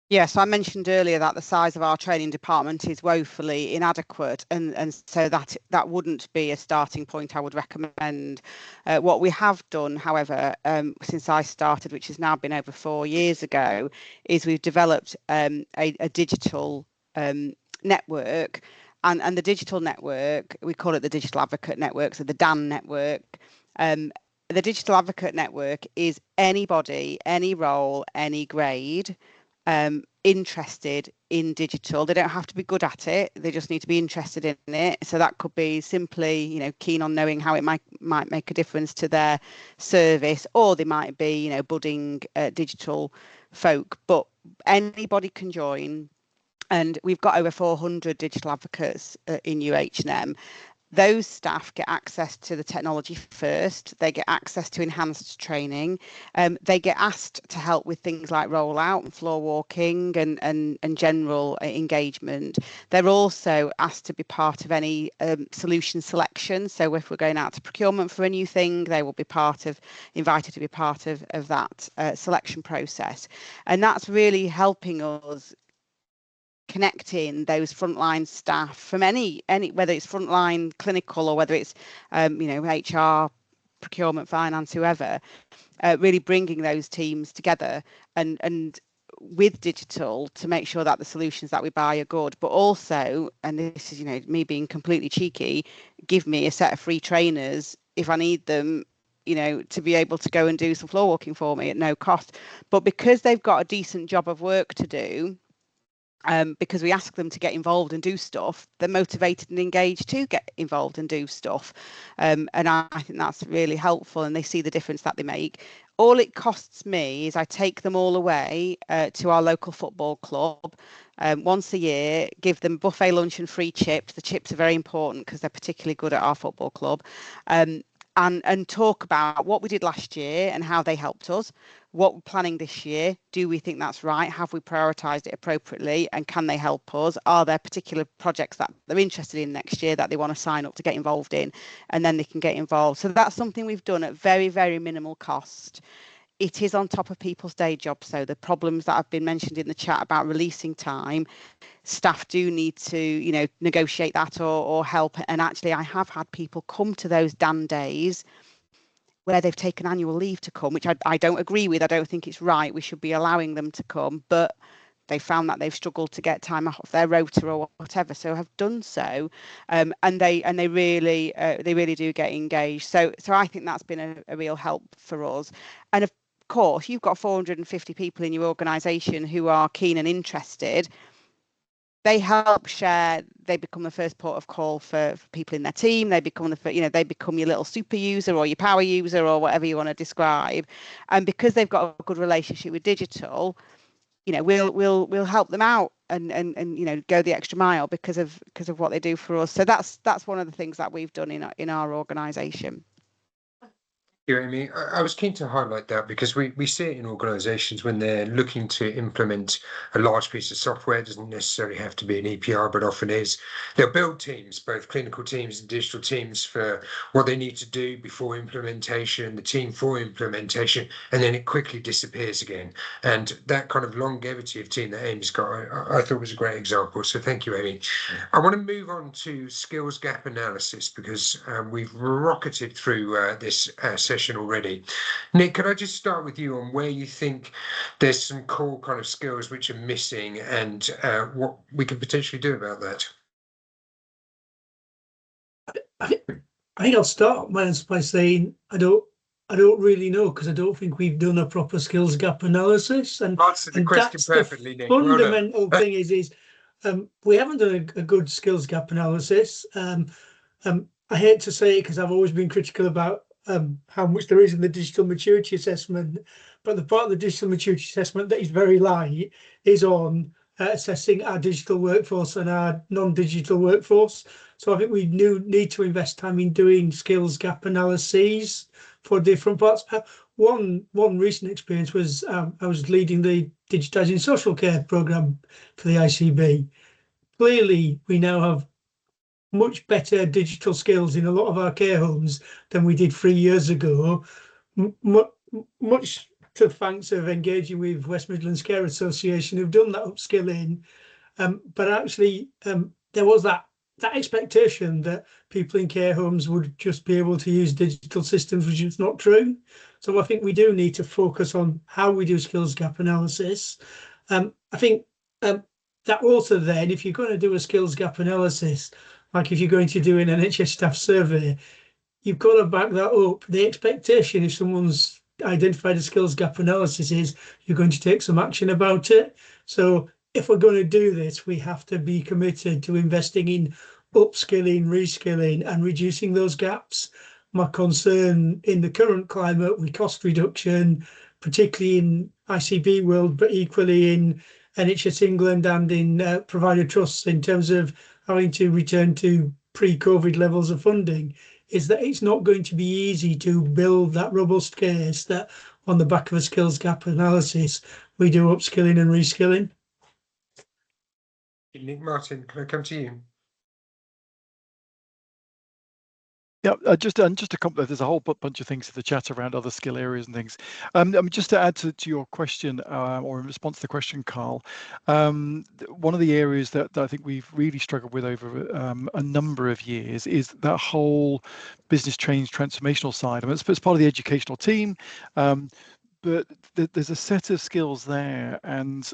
Yes, I mentioned earlier that the size of our training department is woefully inadequate, and so that wouldn't be a starting point I would recommend. What we have done, however, since I started, which has now been over 4 years ago, is we've developed a digital network, and the digital network, we call it the Digital Advocate Network, so the DAN network. The Digital Advocate Network is anybody, any role, any grade, interested in digital. They don't have to be good at it, they just need to be interested in it. So that could be simply keen on knowing how it might make a difference to their service, or they might be budding digital folk, but anybody can join. And we've got over 400 digital advocates in UH&M. Those staff get access to the technology first. They get access to enhanced training. They get asked to help with things like rollout and floor walking and general engagement. They're also asked to be part of any solution selection. So if we're going out to procurement for a new thing, they will be invited to be part of that selection process. And that's really helping us connecting those frontline staff from any whether it's frontline clinical or whether it's HR, procurement, finance, whoever, really bringing those teams together and with digital to make sure that the solutions that we buy are good, but also, and this is me being completely cheeky, give me a set of free trainers if I need them, to be able to go and do some floor walking for me at no cost. But because they've got a decent job of work to do, because we ask them to get involved and do stuff, they're motivated and engaged to get involved and do stuff. And I think that's really helpful, and they see the difference that they make. All it costs me is I take them all away to our local football club once a year, give them buffet lunch and free chips. The chips are very important because they're particularly good at our football club. And talk about what we did last year and how they helped us, what we're planning this year. Do we think that's right? Have we prioritised it appropriately? And can they help us? Are there particular projects that they're interested in next year that they want to sign up to get involved in? And then they can get involved. So that's something we've done at very, very minimal cost. It is on top of people's day jobs. So the problems that have been mentioned in the chat about releasing time, staff do need to, negotiate that or help. And actually, I have had people come to those DAN days where they've taken annual leave to come, which I don't agree with. I don't think it's right. We should be allowing them to come, but they found that they've struggled to get time off their rota or whatever, so have done so, and they really do get engaged. So I think that's been a real help for us. And of course, you've got 450 people in your organisation who are keen and interested. They help share. They become the first port of call for people in their team. They become they become your little super user or your power user or whatever you want to describe. And because they've got a good relationship with digital, we'll help them out and go the extra mile because of what they do for us. So that's one of the things that we've done in our organisation. Amy, I was keen to highlight that because we see it in organisations when they're looking to implement a large piece of software. It doesn't necessarily have to be an EPR, but often is. They'll build teams, both clinical teams and digital teams, for what they need to do before implementation, the team for implementation, and then it quickly disappears again. And that kind of longevity of team that Amy's got, I thought was a great example. So thank you, Amy. I want to move on to skills gap analysis because we've rocketed through this session already. Nick, could I just start with you on where you think there's some core kind of skills which are missing and what we could potentially do about that? I think I'll start by saying I don't really know, because I don't think we've done a proper skills gap analysis. And answer the question perfectly, Nick. Fundamental thing is we haven't done a good skills gap analysis. I hate to say it because I've always been critical about how much there is in the digital maturity assessment, but the part of the digital maturity assessment that is very light is on assessing our digital workforce and our non-digital workforce. So I think we need to invest time in doing skills gap analyses for different parts. One recent experience was I was leading the Digitising Social Care programme for the ICB. Clearly, we now have much better digital skills in a lot of our care homes than we did 3 years ago, much to the thanks of engaging with West Midlands Care Association, who've done that upskilling. But actually, there was that expectation that people in care homes would just be able to use digital systems, which is not true. So I think we do need to focus on how we do skills gap analysis. I think that also then, if you're going to do a skills gap analysis, like if you're going to do an NHS staff survey, you've got to back that up. The expectation, if someone's identified a skills gap analysis, is you're going to take some action about it. So if we're going to do this, we have to be committed to investing in upskilling, reskilling, and reducing those gaps. My concern in the current climate with cost reduction, particularly in ICB world, but equally in NHS England and in provider trusts in terms of having to return to pre-COVID levels of funding, is that it's not going to be easy to build that robust case that on the back of a skills gap analysis, we do upskilling and reskilling. Nick Martin, can I come to you? Yeah, just to compliment, there's a whole bunch of things in the chat around other skill areas and things. Just to add to your question, or in response to the question, Carl, one of the areas that I think we've really struggled with over a number of years is that whole business change transformational side. I mean, it's part of the educational team. But there's a set of skills there, and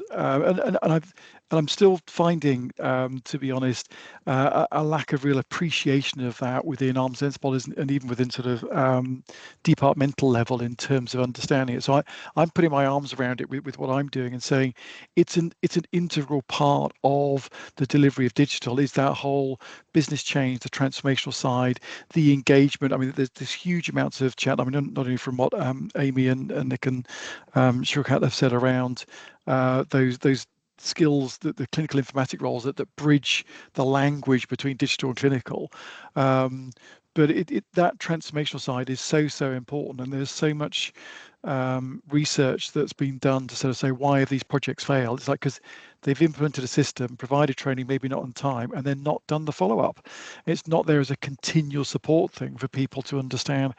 I'm still finding, to be honest, a lack of real appreciation of that within arm's length bodies and even within sort of departmental level in terms of understanding it. So I'm putting my arms around it with what I'm doing and saying it's an integral part of the delivery of digital, is that whole business change, the transformational side, the engagement. I mean, there's huge amounts of chat. I mean, not only from what Amy and Nick and Shaukat have said around those skills, that the clinical informatic roles that bridge the language between digital and clinical, but that transformational side is so important, and there's so much research that's been done to sort of say, why have these projects failed? It's like because they've implemented a system, provided training, maybe not on time, and then not done the follow-up. It's not there as a continual support thing for people to understand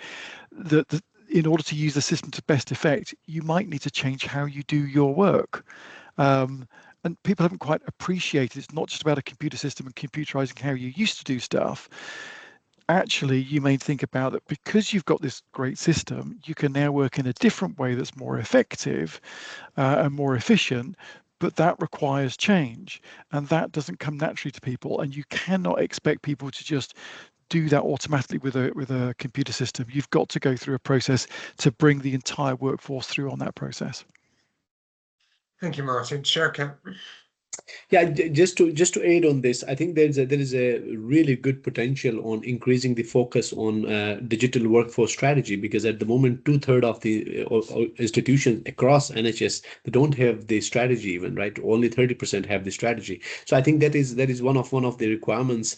that in order to use the system to best effect, you might need to change how you do your work. And people haven't quite appreciated it's not just about a computer system and computerizing how you used to do stuff. Actually, you may think about that because you've got this great system, you can now work in a different way that's more effective and more efficient, but that requires change, and that doesn't come naturally to people, and you cannot expect people to just do that automatically with a computer system. You've got to go through a process to bring the entire workforce through on that process. Thank you, Martin. Showkat. Yeah, just to add on this, I think there is a really good potential on increasing the focus on digital workforce strategy, because at the moment 2/3 of the institutions across NHS, they don't have the strategy even, right? Only 30% have the strategy. So I think that is one of the requirements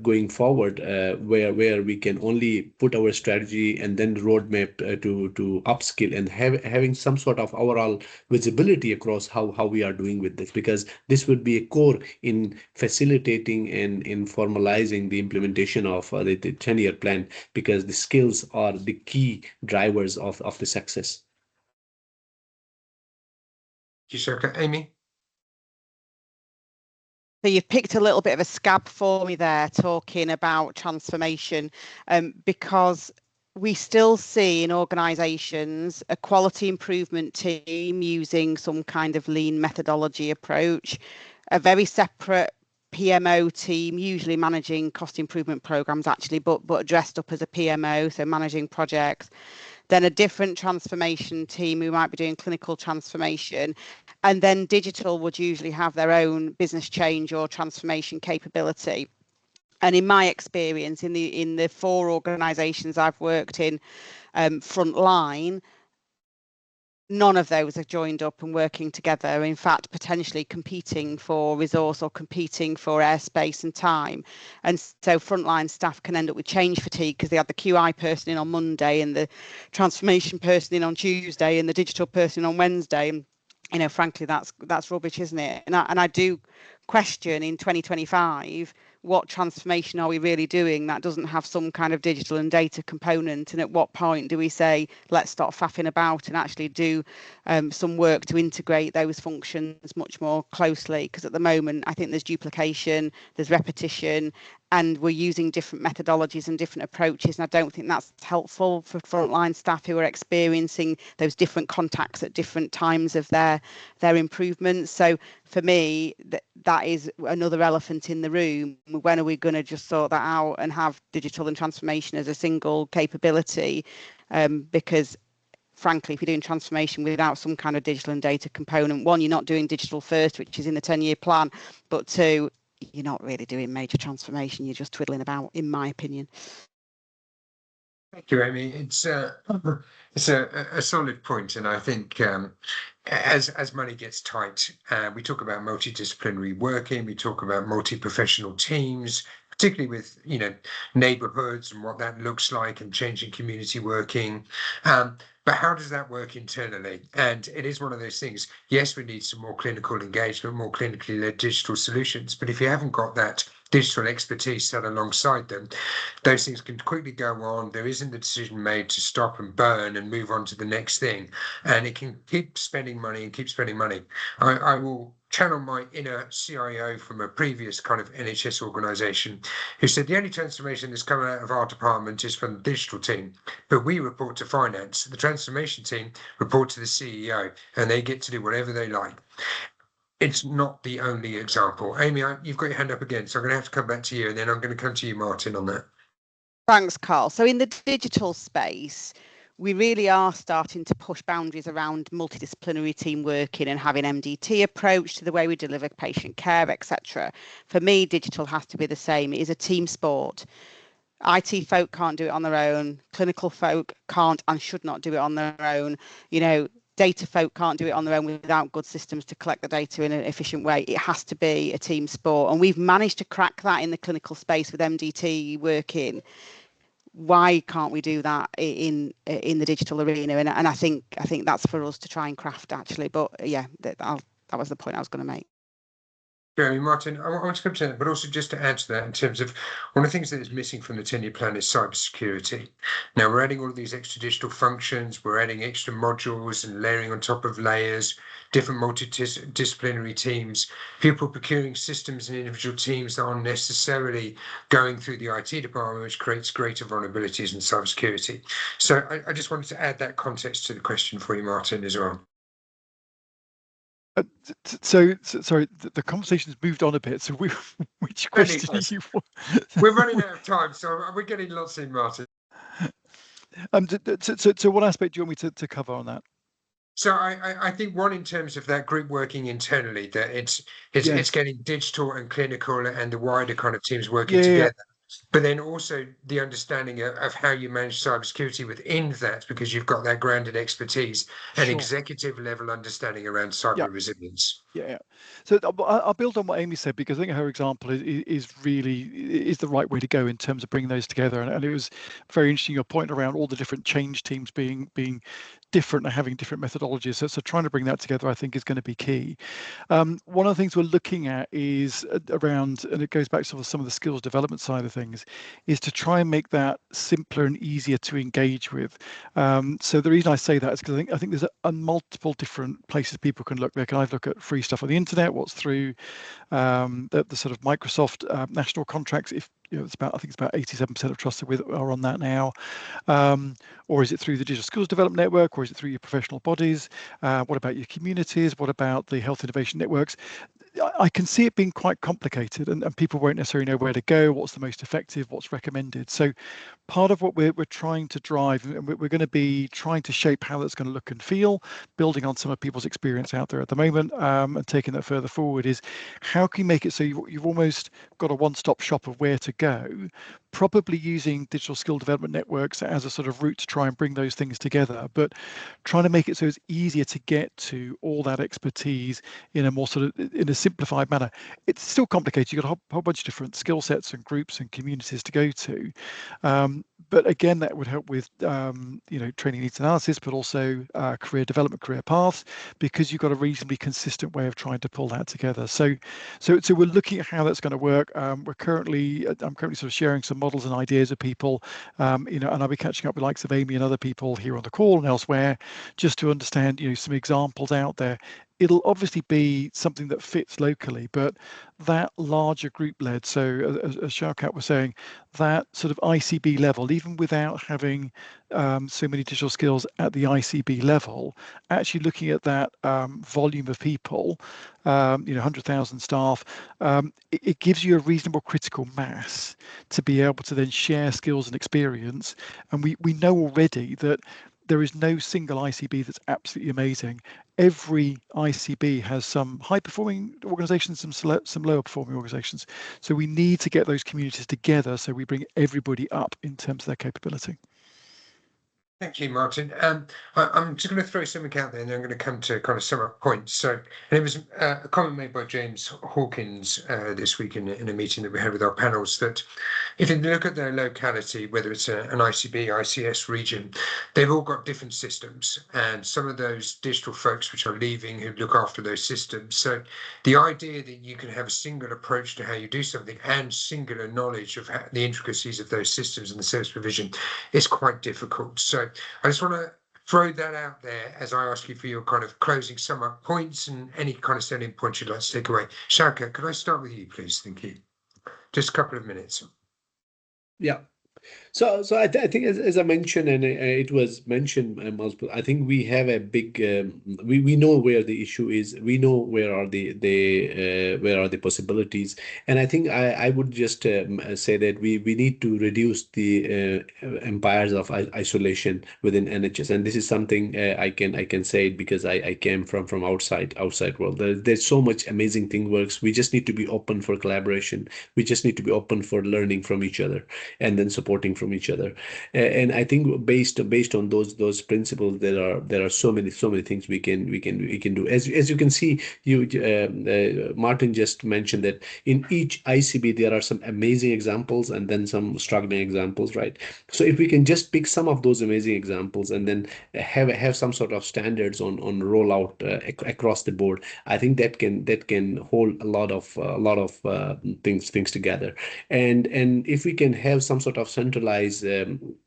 going forward, where we can only put our strategy and then the roadmap to upskill and having some sort of overall visibility across how we are doing with this, because this would be a core in facilitating and in formalizing the implementation of the 10-year plan, because the skills are the key drivers of the success. Thank you, Showkat. Amy? So you've picked a little bit of a scab for me there, talking about transformation, because we still see in organisations a quality improvement team using some kind of lean methodology approach, a very separate PMO team, usually managing cost improvement programs actually, but dressed up as a PMO, so managing projects. Then a different transformation team who might be doing clinical transformation. And then digital would usually have their own business change or transformation capability. And in my experience, in the 4 organisations I've worked in frontline, none of those are joined up and working together. In fact, potentially competing for resource or competing for airspace and time. And so frontline staff can end up with change fatigue because they have the QI person in on Monday and the transformation person in on Tuesday and the digital person on Wednesday. And, you know, frankly, that's rubbish, isn't it? And I do question in 2025, what transformation are we really doing that doesn't have some kind of digital and data component? And at what point do we say, let's stop faffing about and actually do some work to integrate those functions much more closely? Because at the moment, I think there's duplication, there's repetition, and we're using different methodologies and different approaches. And I don't think that's helpful for frontline staff who are experiencing those different contacts at different times of their improvements. So for me, that is another elephant in the room. When are we going to just sort that out and have digital and transformation as a single capability? Because frankly, if you're doing transformation without some kind of digital and data component, one, you're not doing digital first, which is in the 10-year plan, but 2, you're not really doing major transformation. You're just twiddling about, in my opinion. Thank you, Amy. It's a solid point, and I think as money gets tight, we talk about multidisciplinary working, we talk about multi-professional teams, particularly with neighbourhoods and what that looks like, and changing community working. But how does that work internally? And it is one of those things. Yes, we need some more clinical engagement, more clinically led digital solutions. But if you haven't got that digital expertise set alongside them, those things can quickly go on. There isn't the decision made to stop and burn and move on to the next thing. And it can keep spending money and keep spending money. I will channel my inner CIO from a previous kind of NHS organisation who said the only transformation that's coming out of our department is from the digital team, but we report to finance. The transformation team report to the CEO and they get to do whatever they like. It's not the only example. Amy, you've got your hand up again, so I'm going to have to come back to you, and then I'm going to come to you, Martin, on that. Thanks, Carl. So in the digital space, we really are starting to push boundaries around multidisciplinary team working and having MDT approach to the way we deliver patient care, etc. For me, digital has to be the same. It is a team sport. IT folk can't do it on their own. Clinical folk can't and should not do it on their own. Data folk can't do it on their own without good systems to collect the data in an efficient way. It has to be a team sport. And we've managed to crack that in the clinical space with MDT working. Why can't we do that in the digital arena? And I think that's for us to try and craft, actually. But yeah, that was the point I was going to make. Jeremy, Martin, I want to come to that, but also just to add to that in terms of one of the things that is missing from the 10-year plan is cybersecurity. Now we're adding all of these extra digital functions, we're adding extra modules and layering on top of layers, different multidisciplinary teams, people procuring systems and individual teams that aren't necessarily going through the IT department, which creates greater vulnerabilities in cybersecurity. So I just wanted to add that context to the question for you, Martin, as well. Sorry, the conversation's moved on a bit. So which question are you for? We're running out of time, so we're getting lots in, Martin. So what aspect do you want me to cover on that? So I think one, in terms of that group working internally, that it's getting digital and clinical and the wider kind of teams working together. But then also the understanding of how you manage cybersecurity within that, because you've got that grounded expertise and executive level understanding around cyber resilience. Yeah. So I'll build on what Amy said, because I think her example is really the right way to go in terms of bringing those together. And it was very interesting, your point around all the different change teams being different and having different methodologies. So trying to bring that together, I think, is going to be key. One of the things we're looking at is around, and it goes back to some of the skills development side of things, is to try and make that simpler and easier to engage with. So the reason I say that is because I think there's a multiple different places people can look. They can either look at free stuff on the internet, what's through the sort of Microsoft national contracts. If I think it's about 87% of trusts are on that now. Or is it through the Digital Skills Development Network, or is it through your professional bodies? What about your communities? What about the health innovation networks? I can see it being quite complicated, and people won't necessarily know where to go, what's the most effective, what's recommended. So part of what we're trying to drive, and we're going to be trying to shape how that's going to look and feel, building on some of people's experience out there at the moment, and taking that further forward, is how can you make it so you've almost got a one-stop shop of where to go, probably using digital skill development networks as a sort of route to try and bring those things together, but trying to make it so it's easier to get to all that expertise in a more sort of in a simplified manner. It's still complicated. You've got a whole bunch of different skill sets and groups and communities to go to. But again, that would help with training needs analysis, but also career development, career paths, because you've got a reasonably consistent way of trying to pull that together. So we're looking at how that's going to work. I'm currently sort of sharing some models and ideas with people, and I'll be catching up with likes of Amy and other people here on the call and elsewhere, just to understand some examples out there. It'll obviously be something that fits locally, but that larger group led, so as Shaukat was saying, that sort of ICB level, even without having so many digital skills at the ICB level, actually looking at that volume of people, 100,000 staff, it gives you a reasonable critical mass to be able to then share skills and experience. And we know already that there is no single ICB that's absolutely amazing. Every ICB has some high-performing organizations, some lower-performing organizations. So we need to get those communities together so we bring everybody up in terms of their capability. Thank you, Martin. I'm just going to throw something out there, and then I'm going to come to kind of sum up points. So, and it was a comment made by James Hawkins this week in a meeting that we had with our panels, that if you look at their locality, whether it's an ICB, ICS region, they've all got different systems, and some of those digital folks which are leaving who look after those systems. So the idea that you can have a single approach to how you do something and singular knowledge of the intricacies of those systems and the service provision is quite difficult. So I just want to throw that out there as I ask you for your kind of closing sum up points and any kind of selling points you'd like to take away. Shaukat, could I start with you, please? Thank you. Just a couple of minutes. Yeah. So I think as I mentioned, and it was mentioned multiple, I think we have a big we know where the issue is. We know where are the possibilities, and I think I would just say that we need to reduce the empires of isolation within NHS, and this is something I can say it because I came from outside world. There's so much amazing thing works. We just need to be open for collaboration. We just need to be open for learning from each other and then supporting from each other. And I think based on those principles, there are so many things we can do. As you can see, Martin just mentioned that in each ICB there are some amazing examples and then some struggling examples, right? So if we can just pick some of those amazing examples and then have some sort of standards on rollout across the board, I think that can hold a lot of things together. And if we can have some sort of decentralized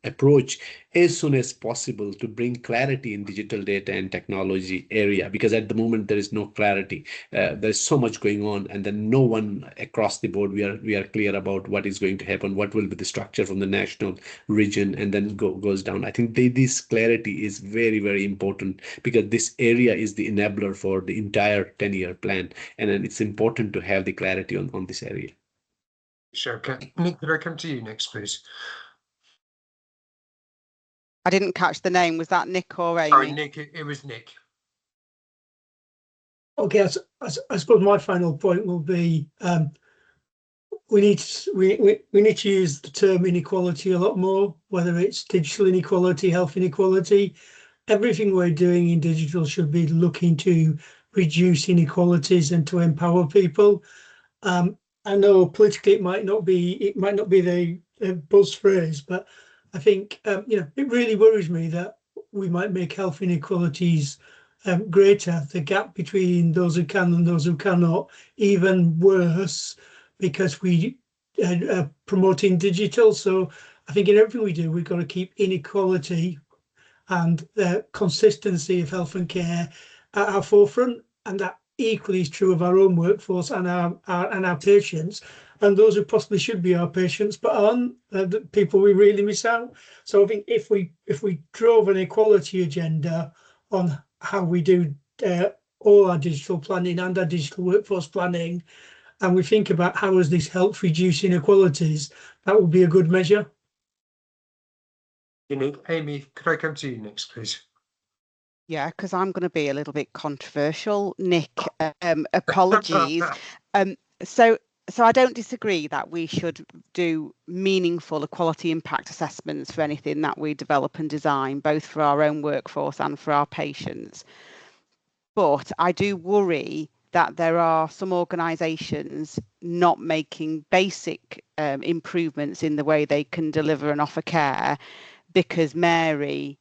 approach as soon as possible to bring clarity in digital data and technology area, because at the moment there is no clarity. There's so much going on, and then no one across the board we are clear about what is going to happen, what will be the structure from the national region, and then goes down. I think this clarity is very, very important, because this area is the enabler for the entire 10-year plan, and then it's important to have the clarity on this area. Sure. Okay. Nick, could I come to you next, please? I didn't catch the name. Was that Nick or Amy? Sorry, Nick. It was Nick. Okay, I suppose my final point will be we need to use the term inequality a lot more, whether it's digital inequality, health inequality. Everything we're doing in digital should be looking to reduce inequalities and to empower people. I know politically it might not be the buzz phrase, but I think it really worries me that we might make health inequalities greater, the gap between those who can and those who cannot even worse, because we are promoting digital. So I think in everything we do, we've got to keep inequality and the consistency of health and care at our forefront, and that equally is true of our own workforce and our patients, and those who possibly should be our patients but aren't, the people we really miss out. So I think if we drove an equality agenda on how we do all our digital planning and our digital workforce planning, and we think about how has this helped reduce inequalities, that would be a good measure. Amy, could I come to you next, please? Yeah, because I'm going to be a little bit controversial, Nick. Apologies. So I don't disagree that we should do meaningful equality impact assessments for anything that we develop and design, both for our own workforce and for our patients. But I do worry that there are some organisations not making basic improvements in the way they can deliver and offer care, because Mary,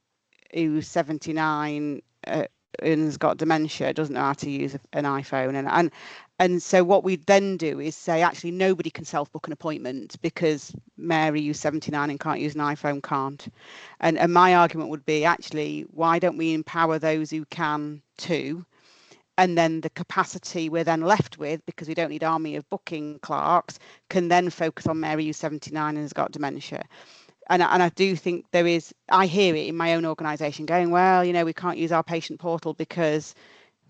who's 79 and has got dementia, doesn't know how to use an iPhone, and so what we then do is say, actually nobody can self-book an appointment because Mary, who's 79 and can't use an iPhone, can't. And my argument would be, actually, why don't we empower those who can too? And then the capacity we're then left with, because we don't need an army of booking clerks, can then focus on Mary, who's 79 and has got dementia. And I do think there is, I hear it in my own organisation going, well, we can't use our patient portal because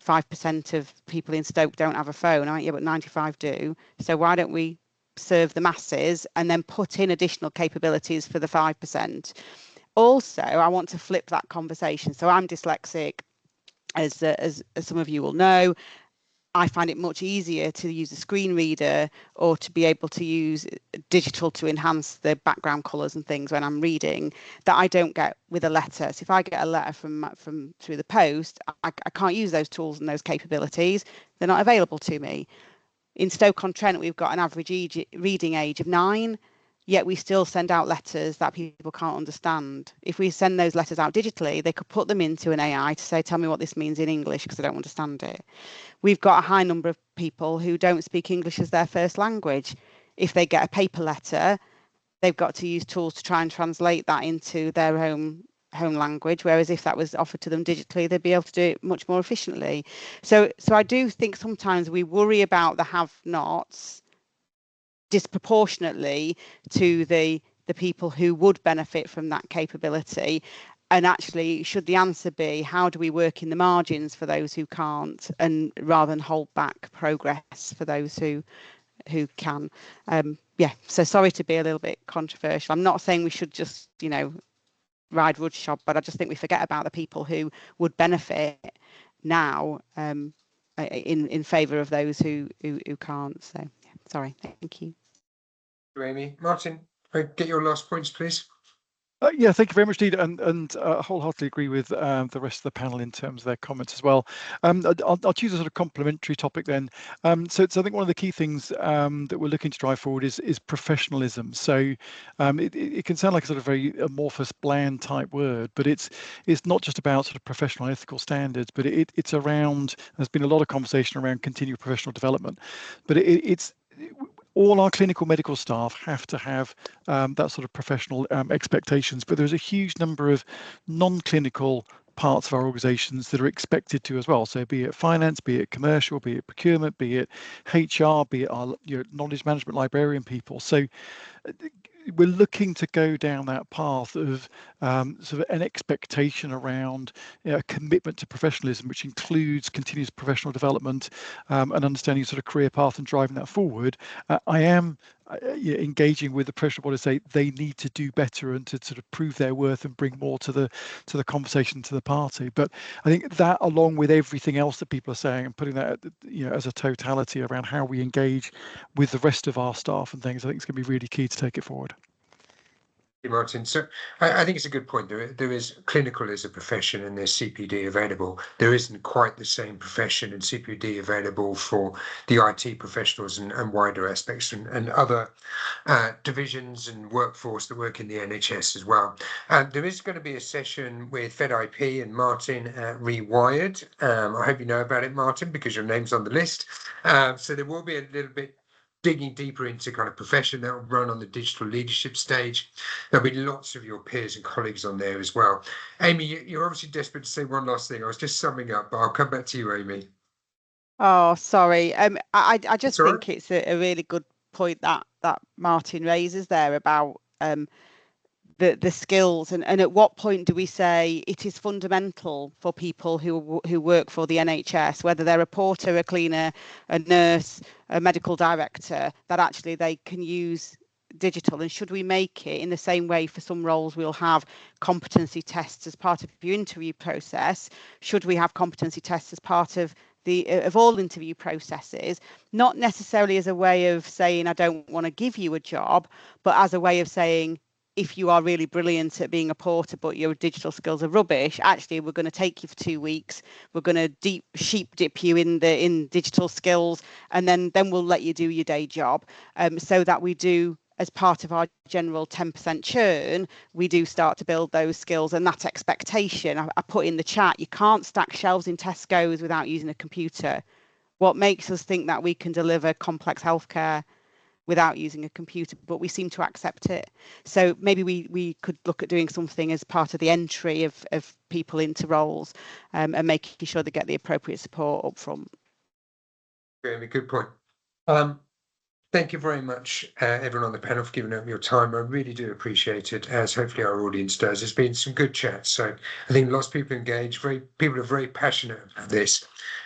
5% of people in Stoke don't have a phone. Yeah, but 95 do. So why don't we serve the masses and then put in additional capabilities for the 5%? Also, I want to flip that conversation. So I'm dyslexic, as some of you will know. I find it much easier to use a screen reader or to be able to use digital to enhance the background colours and things when I'm reading, that I don't get with a letter. So if I get a letter from through the post, I can't use those tools and those capabilities. They're not available to me. In Stoke-on-Trent, we've got an average reading age of 9, yet we still send out letters that people can't understand. If we send those letters out digitally, they could put them into an AI to say, tell me what this means in English, because I don't understand it. We've got a high number of people who don't speak English as their first language. If they get a paper letter, they've got to use tools to try and translate that into their home language, whereas if that was offered to them digitally, they'd be able to do it much more efficiently. So I do think sometimes we worry about the have-nots disproportionately to the people who would benefit from that capability. And actually, should the answer be, how do we work in the margins for those who can't, and rather than hold back progress for those who can? Yeah, so sorry to be a little bit controversial. I'm not saying we should just, ride roughshod, but I just think we forget about the people who would benefit now in favour of those who can't. So, yeah, sorry, thank you. Amy. Martin, can I get your last points, please? Yeah, thank you very much, indeed, and wholeheartedly agree with the rest of the panel in terms of their comments as well. I'll choose a sort of complementary topic then. So I think one of the key things that we're looking to drive forward is professionalism. So it can sound like a sort of very amorphous, bland type word, but it's not just about sort of professional ethical standards, but it's around. There's been a lot of conversation around continued professional development, but all our clinical medical staff have to have that sort of professional expectations, but there's a huge number of non-clinical parts of our organizations that are expected to as well. So be it finance, be it commercial, be it procurement, be it HR, be it our knowledge management librarian people. So we're looking to go down that path of sort of an expectation around a commitment to professionalism, which includes continuous professional development and understanding sort of career path and driving that forward. I am engaging with the professional body to say they need to do better and to sort of prove their worth and bring more to the conversation, to the party. But I think that, along with everything else that people are saying, and putting that as a totality around how we engage with the rest of our staff and things, I think it's going to be really key to take it forward. Martin. So I think it's a good point. There is clinical as a profession and there's CPD available. There isn't quite the same profession and CPD available for the IT professionals and wider aspects and other divisions and workforce that work in the NHS as well. There is going to be a session with FedIP and Martin at Rewired. I hope you know about it, Martin, because your name's on the list. So there will be a little bit digging deeper into kind of profession that will run on the digital leadership stage. There'll be lots of your peers and colleagues on there as well. Amy, you're obviously desperate to say one last thing. I was just summing up, but I'll come back to you, Amy. Oh, sorry. I just That's all think it's a really good point that Martin raises there about the skills and at what point do we say it is fundamental for people who work for the NHS, whether they're a porter, a cleaner, a nurse, a medical director, that actually they can use digital? And should we make it in the same way for some roles we'll have competency tests as part of your interview process? Should we have competency tests as part of all interview processes, not necessarily as a way of saying I don't want to give you a job, but as a way of saying if you are really brilliant at being a porter but your digital skills are rubbish, actually we're going to take you for 2 weeks, we're going to sheep dip you in digital skills, and then we'll let you do your day job, so that we do, as part of our general 10% churn, we do start to build those skills and that expectation. I put in the chat, you can't stack shelves in Tesco's without using a computer. What makes us think that we can deliver complex healthcare without using a computer? But we seem to accept it. So maybe we could look at doing something as part of the entry of people into roles, and making sure they get the appropriate support up front. Very good point. Thank you very much, everyone on the panel, for giving up your time. I really do appreciate it, as hopefully our audience does. There's been some good chats, so I think lots of people engaged. People are very passionate about this.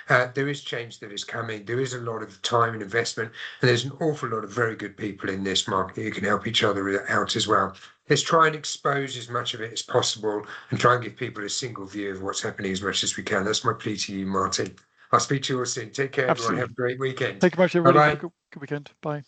There is change that is coming. There is a lot of time and investment, and there's an awful lot of very good people in this market who can help each other out as well. Let's try and expose as much of it as possible and try and give people a single view of what's happening as much as we can. That's my plea to you, Martin. I'll speak to you all soon. Take care, Absolutely. everyone. Have a great weekend. Thank you much, everybody. Bye-bye. Have a good weekend. Bye.